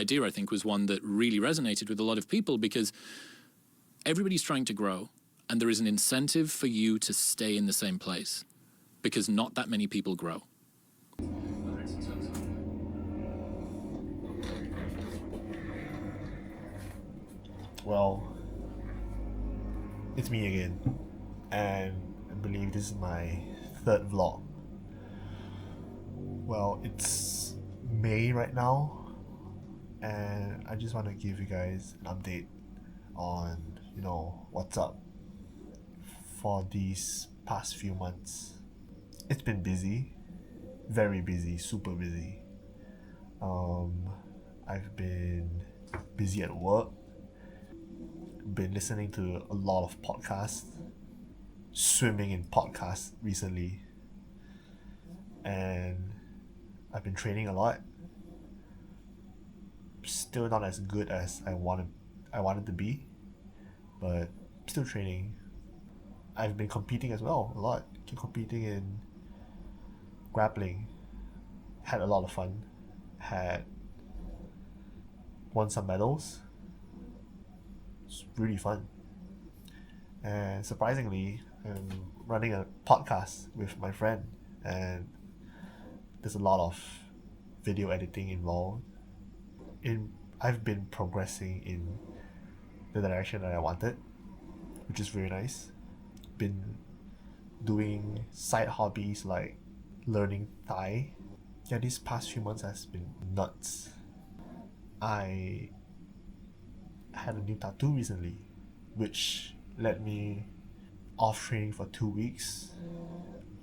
idea, I think, was one that really resonated with a lot of people because everybody's trying to grow and there is an incentive for you to stay in the same place because not that many people grow. Well, it's me again, and I believe this is my third vlog. Well, it's May right now, and I just want to give you guys an update on, what's up for these past few months. It's been busy, very busy, super busy. I've been busy at work, been listening to a lot of podcasts, swimming in podcasts recently, and I've been training a lot. Still not as good as I wanted to be, but still training. I've been competing as well a lot. Competing in grappling. Had a lot of fun. Won some medals. It's really fun. And surprisingly, I'm running a podcast with my friend, and there's a lot of video editing involved. I've been progressing in the direction that I wanted, which is very nice. Been doing side hobbies like learning Thai. Yeah, these past few months has been nuts. I had a new tattoo recently, which let me off training for 2 weeks,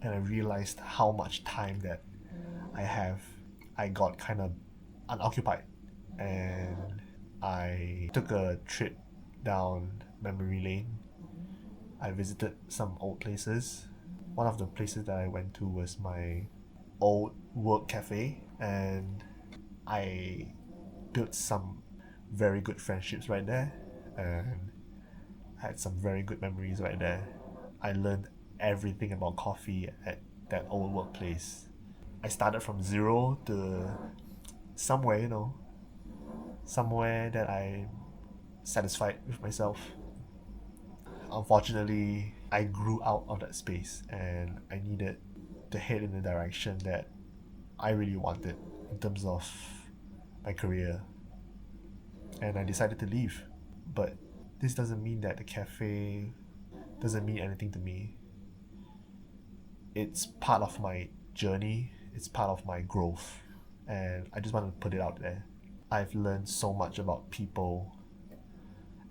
and I realized how much time that I have. I got kind of unoccupied, and I took a trip down memory lane. I visited some old places. One of the places that I went to was my old work cafe, and I built some very good friendships right there, and had some very good memories right there. I learned everything about coffee at that old workplace. I started from zero to somewhere, somewhere that I'm satisfied with myself. Unfortunately, I grew out of that space, and I needed to head in the direction that I really wanted in terms of my career. And I decided to leave. But this doesn't mean that the cafe doesn't mean anything to me. It's part of my journey, it's part of my growth, and I just want to put it out there. I've learned so much about people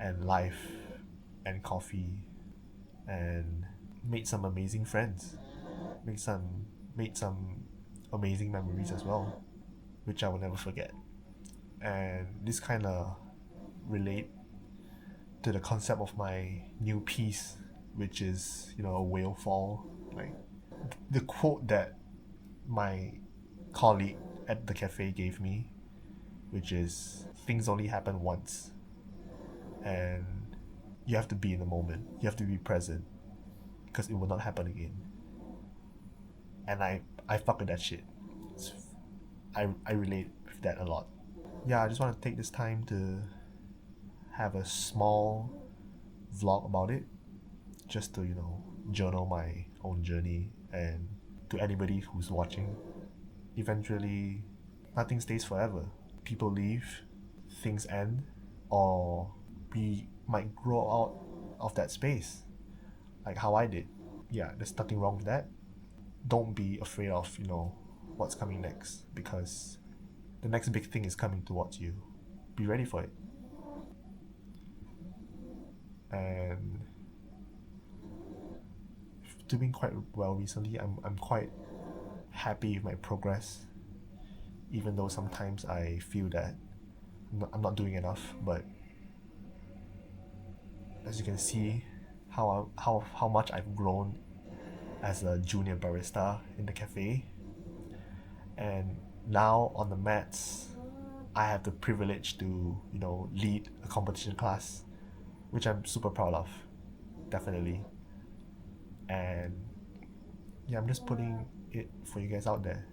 and life and coffee, and made some amazing friends, made some amazing memories as well, which I will never forget. And this kind of relate to the concept of my new piece, which is, a whale fall. Like the quote that my colleague at the cafe gave me, which is, things only happen once, and you have to be in the moment, you have to be present, because it will not happen again. And I fuck with that shit. I relate with that a lot. Yeah, I just want to take this time to have a small vlog about it, just to, journal my own journey. And to anybody who's watching, eventually nothing stays forever. People leave, things end, or we might grow out of that space, like how I did. Yeah, there's nothing wrong with that. Don't be afraid of, what's coming next, because the next big thing is coming towards you. Be ready for it. And doing quite well recently. I'm quite happy with my progress, even though sometimes I feel that I'm not doing enough. But as you can see, how much I've grown as a junior barista in the cafe, and now on the mats, I have the privilege to, lead a competition class, which I'm super proud of, definitely. And yeah, I'm just putting it for you guys out there.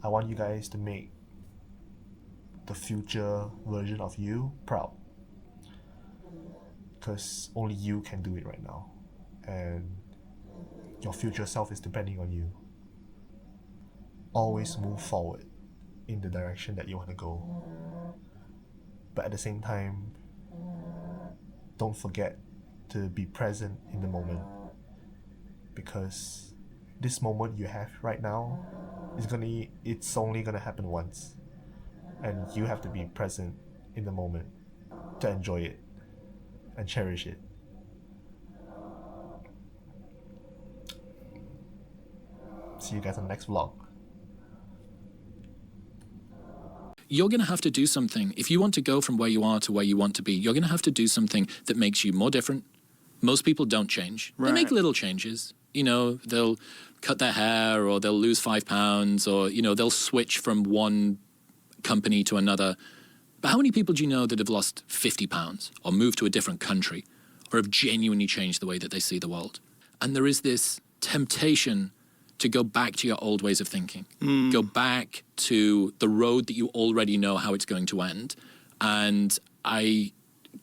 I want you guys to the future version of you proud. Because only you can do it right now. And your future self is depending on you. Always move forward in the direction that you want to go. But at the same time, don't forget to be present in the moment. Because this moment you have right now it's only gonna happen once. And you have to be present in the moment to enjoy it and cherish it. See you guys on the next vlog. You're going to have to do something. If you want to go from where you are to where you want to be, you're going to have to do something that makes you more different. Most people don't change. Right. They make little changes. You know, they'll cut their hair, or they'll lose 5 pounds, or, you know, they'll switch from one company to another. But how many people do you know that have lost 50 pounds or moved to a different country or have genuinely changed the way that they see the world? And there is this temptation to go back to your old ways of thinking. Go back to the road that you already know how it's going to end. And I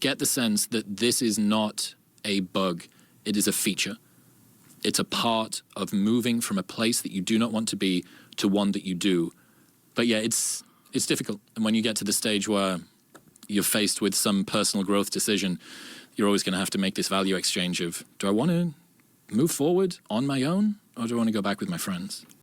get the sense that this is not a bug, it is a feature. It's a part of moving from a place that you do not want to be to one that you do. But yeah, it's difficult. And when you get to the stage where you're faced with some personal growth decision, you're always going to have to make this value exchange of, do I want to move forward on my own, or do I want to go back with my friends?